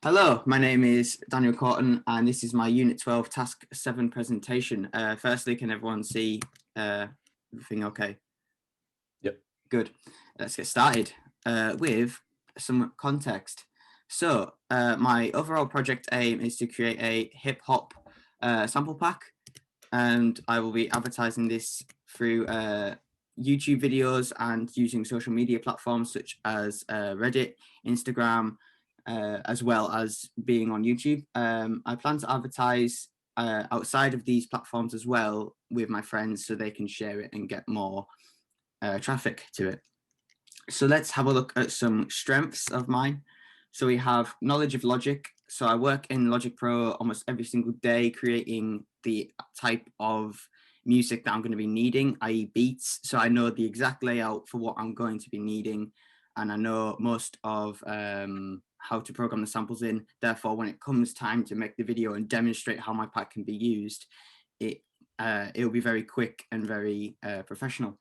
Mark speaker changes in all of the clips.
Speaker 1: Hello, my name is Daniel Corton, and this is my Unit 12 Task 7 presentation. Firstly, can everyone see everything okay?
Speaker 2: Yep.
Speaker 1: Good. Let's get started with some context. So, my overall project aim is to create a hip hop sample pack, and I will be advertising this through YouTube videos and using social media platforms such as Reddit, Instagram, as well as being on YouTube. I plan to advertise outside of these platforms as well with my friends so they can share it and get more traffic to it. So let's have a look at some strengths of mine. So we have knowledge of Logic. So I work in Logic Pro almost every single day, creating the type of music that I'm going to be needing, i.e. beats. So I know the exact layout for what I'm going to be needing. And I know most of how to program the samples in. Therefore, when it comes time to make the video and demonstrate how my pack can be used, it'll be very quick and very professional.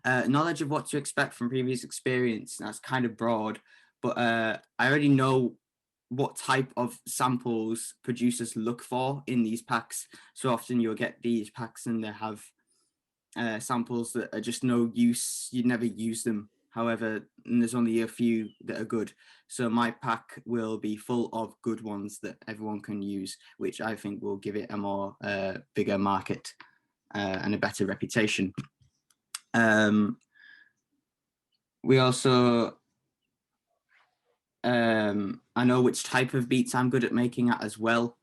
Speaker 1: Knowledge of what to expect from previous experience, that's kind of broad, but I already know what type of samples producers look for in these packs. So often you'll get these packs and they have samples that are just no use, you'd never use them. However, there's only a few that are good. So my pack will be full of good ones that everyone can use, which I think will give it a more bigger market and a better reputation. We also, I know which type of beats I'm good at making at as well.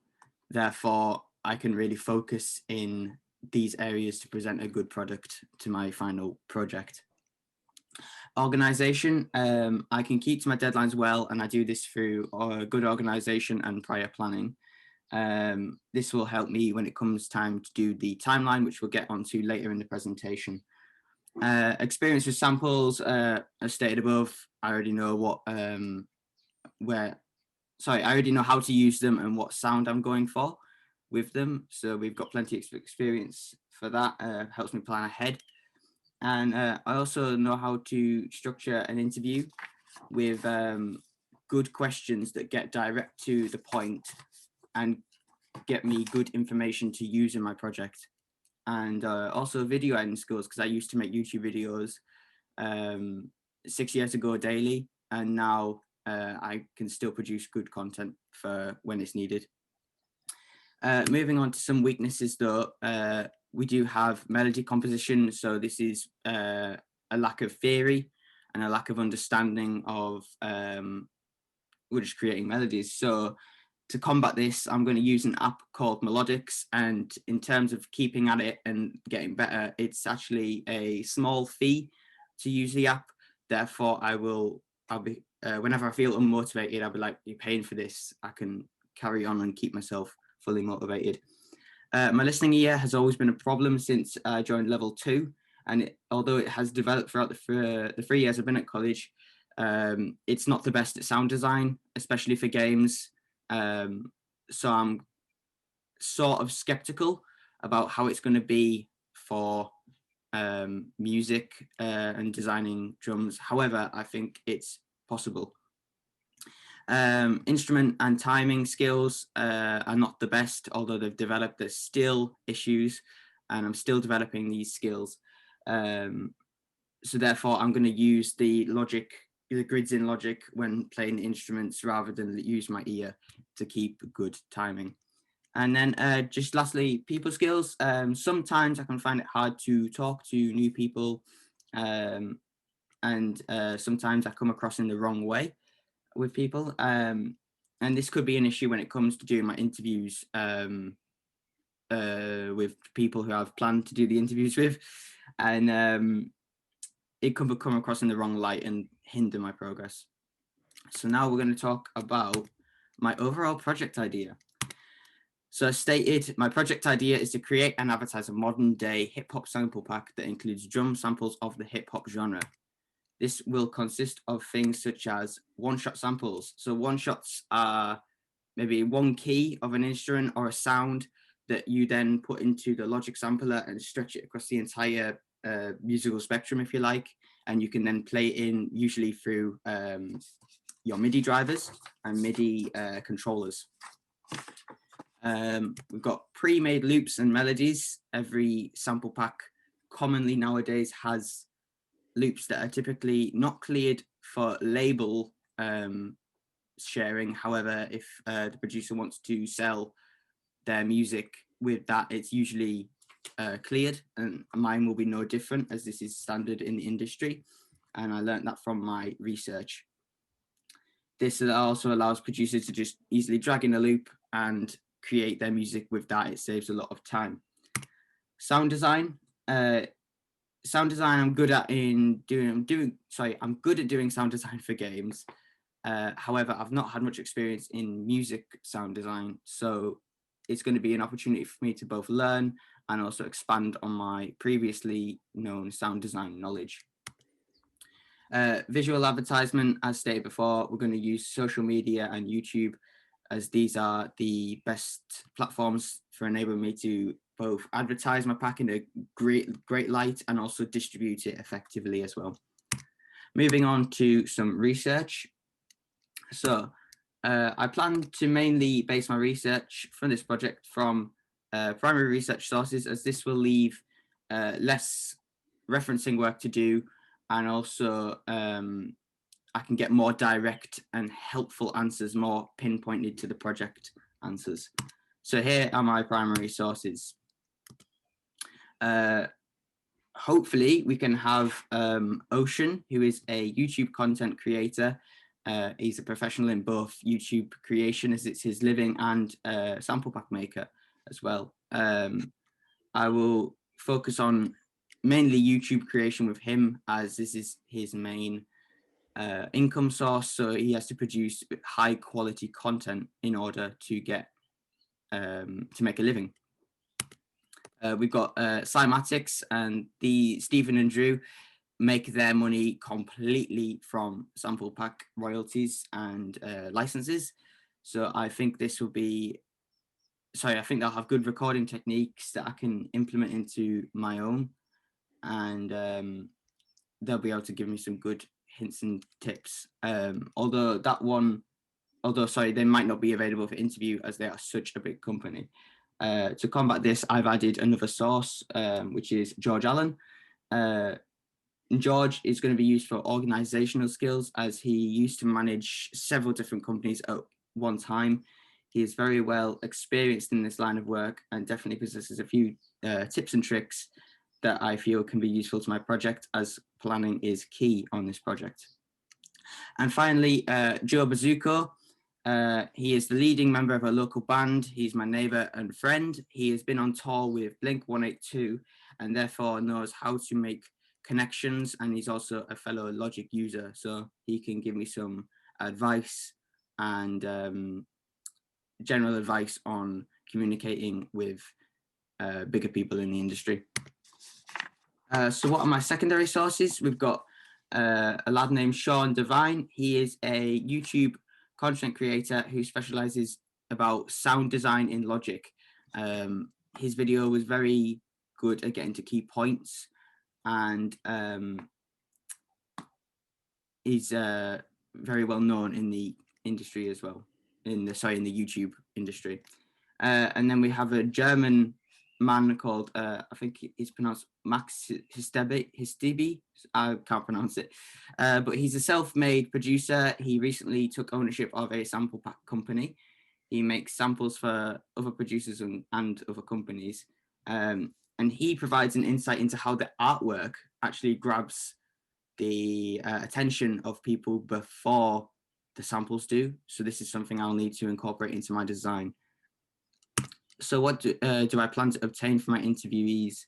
Speaker 1: Therefore, I can really focus in these areas to present a good product to my final project. Organization, I can keep to my deadlines well, and I do this through good organization and prior planning. This will help me when it comes time to do the timeline, which we'll get onto later in the presentation. Experience with samples, as stated above, I already know what I already know how to use them and what sound I'm going for with them. So we've got plenty of experience for that. Helps me plan ahead. And I also know how to structure an interview with good questions that get direct to the point and get me good information to use in my project. And also video editing skills, because I used to make YouTube videos 6 years ago daily, and now I can still produce good content for when it's needed. Moving on to some weaknesses though, we do have melody composition. So this is a lack of theory and a lack of understanding of we're just creating melodies. So to combat this, I'm going to use an app called Melodics. And in terms of keeping at it and getting better, it's actually a small fee to use the app. Therefore, I'll be, whenever I feel unmotivated, I'll be like, you're paying for this. I can carry on and keep myself fully motivated. My listening ear has always been a problem since I joined level 2. And although it has developed throughout the 3 years I've been at college, it's not the best at sound design, especially for games. So I'm sort of skeptical about how it's going to be for music and designing drums. However, I think it's possible. Instrument and timing skills are not the best, although they've developed. There's still issues, and I'm still developing these skills. So therefore, I'm going to use the grids in Logic when playing the instruments rather than use my ear to keep good timing. And then just lastly, people skills. Sometimes I can find it hard to talk to new people, and sometimes I come across in the wrong way with people. And this could be an issue when it comes to doing my interviews with people who I've planned to do the interviews with. And it could come across in the wrong light and hinder my progress. So now we're going to talk about my overall project idea. So as stated, my project idea is to create and advertise a modern day hip hop sample pack that includes drum samples of the hip hop genre. This will consist of things such as one-shot samples. So one-shots are maybe one key of an instrument or a sound that you then put into the Logic sampler and stretch it across the entire musical spectrum, if you like, and you can then play it in usually through your MIDI drivers and MIDI controllers. We've got pre-made loops and melodies. Every sample pack commonly nowadays has loops that are typically not cleared for label sharing. However, if the producer wants to sell their music with that, it's usually cleared, and mine will be no different, as this is standard in the industry, and I learned that from my research. This also allows producers to just easily drag in a loop and create their music with that. It saves a lot of time. Sound design. Sound design I'm good at I'm good at doing sound design for games. However, I've not had much experience in music sound design, so it's going to be an opportunity for me to both learn and also expand on my previously known sound design knowledge. Visual advertisement, as stated before, we're going to use social media and YouTube, as these are the best platforms for enabling me to both advertise my pack in a great light and also distribute it effectively as well. Moving on to some research. So I plan to mainly base my research from this project from primary research sources, as this will leave less referencing work to do, and also I can get more direct and helpful answers, more pinpointed to the project answers. So here are my primary sources. Hopefully we can have Ocean, who is a YouTube content creator. He's a professional in both YouTube creation, as it's his living, and sample pack maker as well. I will focus on mainly YouTube creation with him, as this is his main income source. So he has to produce high quality content in order to get to make a living. We've got Cymatics, and Stephen and Drew make their money completely from sample pack royalties and licenses. So I think this will be, I think they'll have good recording techniques that I can implement into my own, and they'll be able to give me some good hints and tips. Although they might not be available for interview, as they are such a big company. To combat this, I've added another source, which is George Allen. George is going to be used for organizational skills, as he used to manage several different companies at one time. He is very well experienced in this line of work and definitely possesses a few tips and tricks that I feel can be useful to my project, as planning is key on this project. And finally, Joe Bazzuco. He is the leading member of a local band. He's my neighbor and friend. He has been on tour with Blink-182 and therefore knows how to make connections, and he's also a fellow Logic user, so he can give me some advice and general advice on communicating with bigger people in the industry. So what are my secondary sources? We've got a lad named Sean Devine. He is a YouTube content creator who specializes about sound design in Logic. His video was very good at getting to key points, and he's very well known in the industry as well, in the YouTube industry. And then we have a German man called, I think it's pronounced Max Histebe. I can't pronounce it, but he's a self-made producer. He recently took ownership of a sample pack company. He makes samples for other producers and other companies, and he provides an insight into how the artwork actually grabs the attention of people before the samples do. So this is something I'll need to incorporate into my design. So what do I plan to obtain from my interviewees?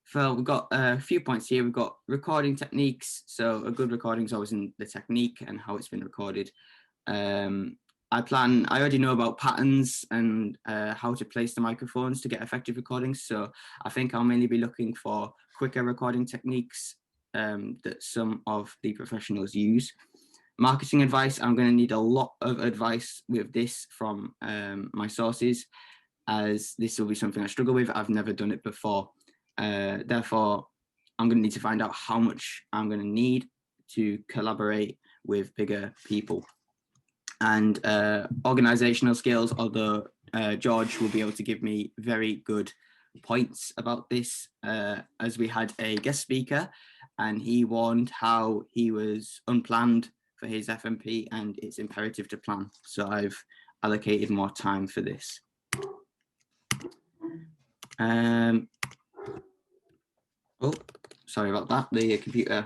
Speaker 1: So we've got a few points here. We've got recording techniques. So a good recording is always in the technique and how it's been recorded. I already know about patterns and how to place the microphones to get effective recordings. So I think I'll mainly be looking for quicker recording techniques that some of the professionals use. Marketing advice, I'm going to need a lot of advice with this from my sources, as this will be something I struggle with. I've never done it before. Therefore, I'm going to need to find out how much I'm going to need to collaborate with bigger people. and organizational skills, although George will be able to give me very good points about this, as we had a guest speaker and he warned how he was unplanned for his FMP and it's imperative to plan. So I've allocated more time for this. Oh, sorry about that. The computer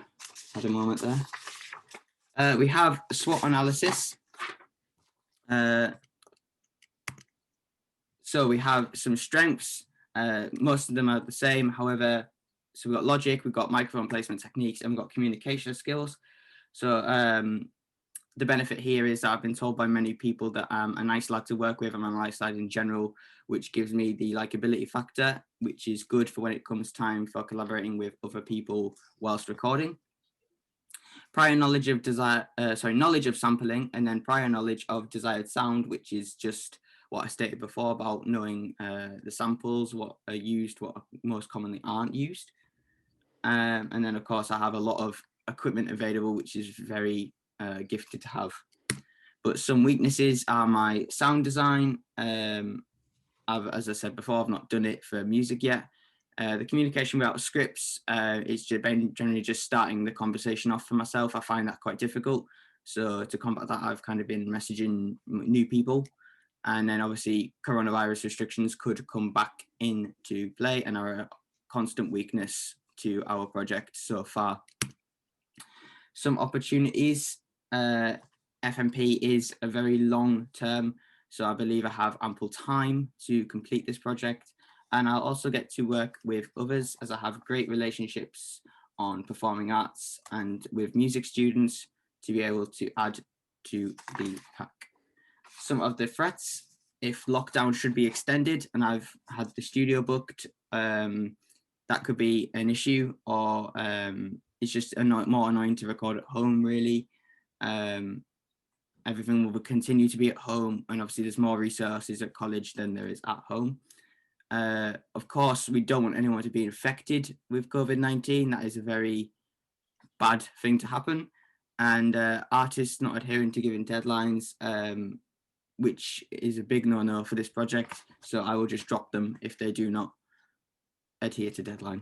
Speaker 1: had a moment there. We have SWOT analysis. So we have some strengths. Most of them are the same. However, so we've got logic, we've got microphone placement techniques, and we've got communication skills. So the benefit here is that I've been told by many people that I'm a nice lad to work with. I'm a nice lad in general, which gives me the likability factor, which is good for when it comes time for collaborating with other people whilst recording. Prior knowledge of knowledge of sampling, and then prior knowledge of desired sound, which is just what I stated before about knowing the samples, what are used, what most commonly aren't used. And then of course I have a lot of equipment available, which is very gifted to have. But some weaknesses are my sound design. As I said before, I've not done it for music yet. The communication without scripts is generally just starting the conversation off for myself. I find that quite difficult. So to combat that, I've kind of been messaging new people. And then obviously coronavirus restrictions could come back into play and are a constant weakness to our project so far. Some opportunities. FMP is a very long term, so I believe I have ample time to complete this project. And I'll also get to work with others as I have great relationships on performing arts and with music students to be able to add to the pack. Some of the threats, if lockdown should be extended and I've had the studio booked, that could be an issue, or it's just more annoying to record at home, really. Everything will continue to be at home, and obviously there's more resources at college than there is at home. Of course, we don't want anyone to be infected with COVID-19. That is a very bad thing to happen. And artists not adhering to giving deadlines, which is a big no-no for this project. So I will just drop them if they do not adhere to deadline.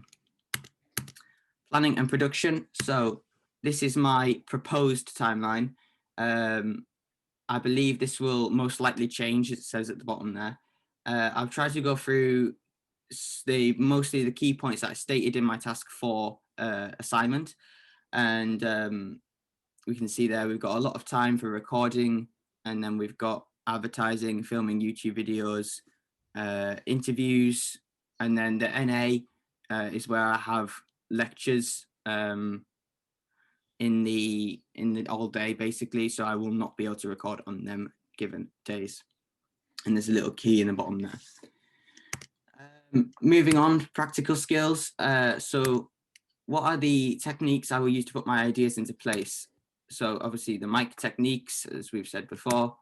Speaker 1: Planning and production. So this is my proposed timeline. I believe this will most likely change, it says at the bottom there. I've tried to go through mostly the key points that I stated in my task 4 assignment. And we can see there we've got a lot of time for recording, and then we've got advertising, filming YouTube videos, interviews, and then the NA is where I have lectures in the all day basically, so I will not be able to record on them given days. And there's a little key in the bottom there. Moving on, practical skills. So what are the techniques I will use to put my ideas into place? So obviously the mic techniques, as we've said before,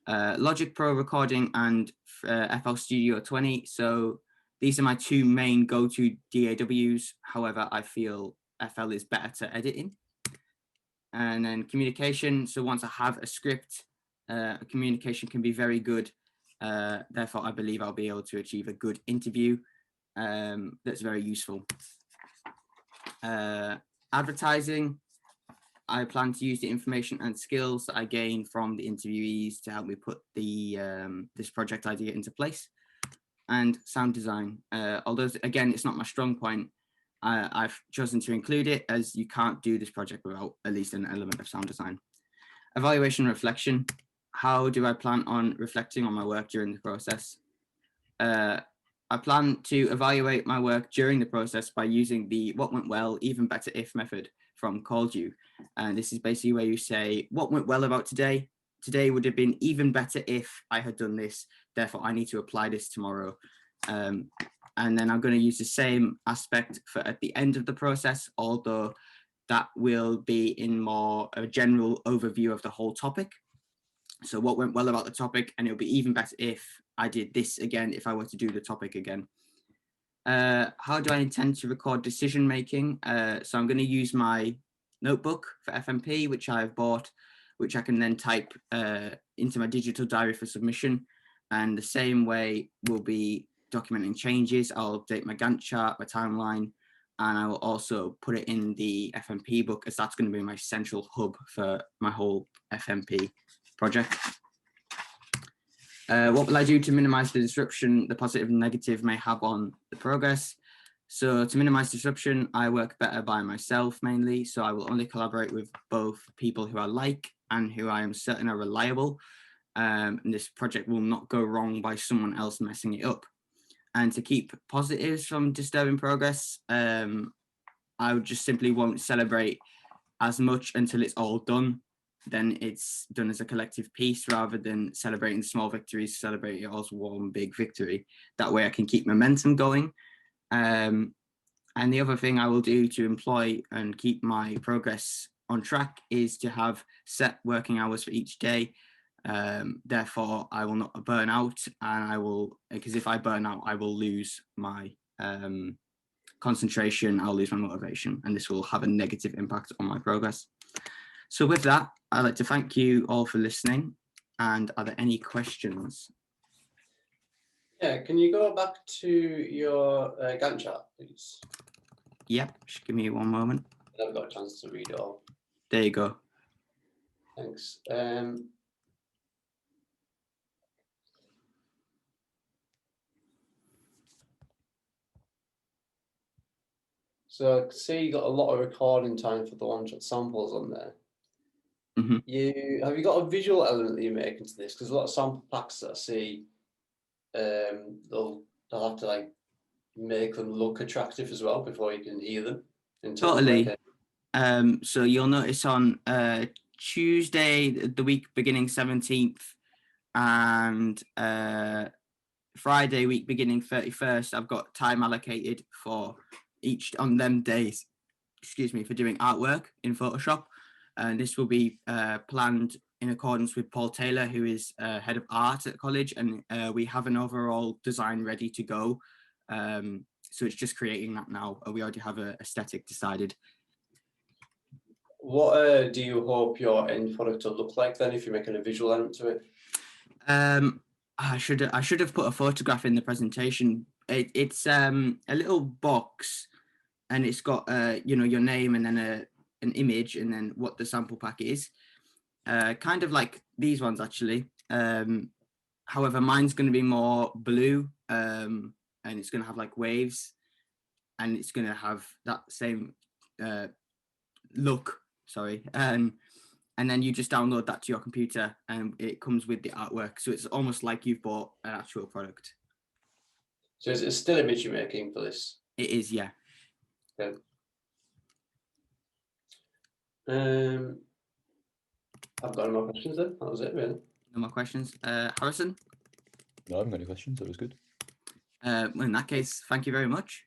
Speaker 1: Logic Pro recording and FL Studio 20. So these are my 2 main go-to DAWs. However, I feel FL is better to edit in. And then communication. So once I have a script, communication can be very good. Therefore, I believe I'll be able to achieve a good interview that's very useful. Advertising. I plan to use the information and skills that I gain from the interviewees to help me put the this project idea into place. And sound design. Although, again, it's not my strong point, I've chosen to include it as you can't do this project without at least an element of sound design. Evaluation and reflection. How do I plan on reflecting on my work during the process? I plan to evaluate my work during the process by using the what went well, even better if method from Called You. And this is basically where you say, what went well about today? Today would have been even better if I had done this. Therefore, I need to apply this tomorrow. And then I'm going to use the same aspect for at the end of the process, although that will be in more a general overview of the whole topic. So what went well about the topic, and it'll be even better if I did this again, if I were to do the topic again. How do I intend to record decision making? So I'm going to use my notebook for FMP, which I've bought which I can then type into my digital diary for submission. And the same way will be documenting changes. I'll update my Gantt chart, my timeline, and I will also put it in the FMP book, as that's going to be my central hub for my whole FMP project. What will I do to minimize the disruption the positive and negative may have on the progress? So to minimize disruption, I work better by myself mainly. So I will only collaborate with both people who I like and who I am certain are reliable. And this project will not go wrong by someone else messing it up. And to keep positives from disturbing progress, I would just simply won't celebrate as much until it's all done. Then it's done as a collective piece rather than celebrating small victories, celebrate it as one big victory. That way I can keep momentum going. And the other thing I will do to employ and keep my progress on track is to have set working hours for each day. Therefore, I will not burn out, and I will, because if I burn out, I will lose my concentration, I'll lose my motivation, and this will have a negative impact on my progress. So with that, I'd like to thank you all for listening. And are there any questions?
Speaker 2: Yeah, can you go back to your Gantt chart, please?
Speaker 1: Yep, just give me one moment.
Speaker 2: I've got a chance to read it all.
Speaker 1: There you go.
Speaker 2: Thanks. So I can see you got a lot of recording time for the one-shot samples on there.
Speaker 1: Mm-hmm.
Speaker 2: Have you got a visual element that you make into this? Because a lot of sample packs that I see, they'll have to like make them look attractive as well before you can hear them.
Speaker 1: Totally. So you'll notice on Tuesday, the week beginning 17th, and Friday week beginning 31st, I've got time allocated for each on them days, for doing artwork in Photoshop. And this will be planned in accordance with Paul Taylor, who is head of art at college, and we have an overall design ready to go. So it's just creating that now. We already have an aesthetic decided.
Speaker 2: What do you hope your end product will look like then, if you're making a visual element to it?
Speaker 1: I should have put a photograph in the presentation. It's a little box, and it's got your name and then an image and then what the sample pack is. Kind of like these ones actually. However, mine's going to be more blue, and it's going to have like waves, and it's going to have that same look. Sorry. And then you just download that to your computer, and it comes with the artwork. So it's almost like you've bought an actual product.
Speaker 2: So is it a still image you're making for this?
Speaker 1: It is, yeah.
Speaker 2: Okay. I've got no more questions then. That was it, really.
Speaker 1: No more questions. Harrison?
Speaker 3: No, I haven't got any questions. That was good.
Speaker 1: Well, in that case, thank you very much.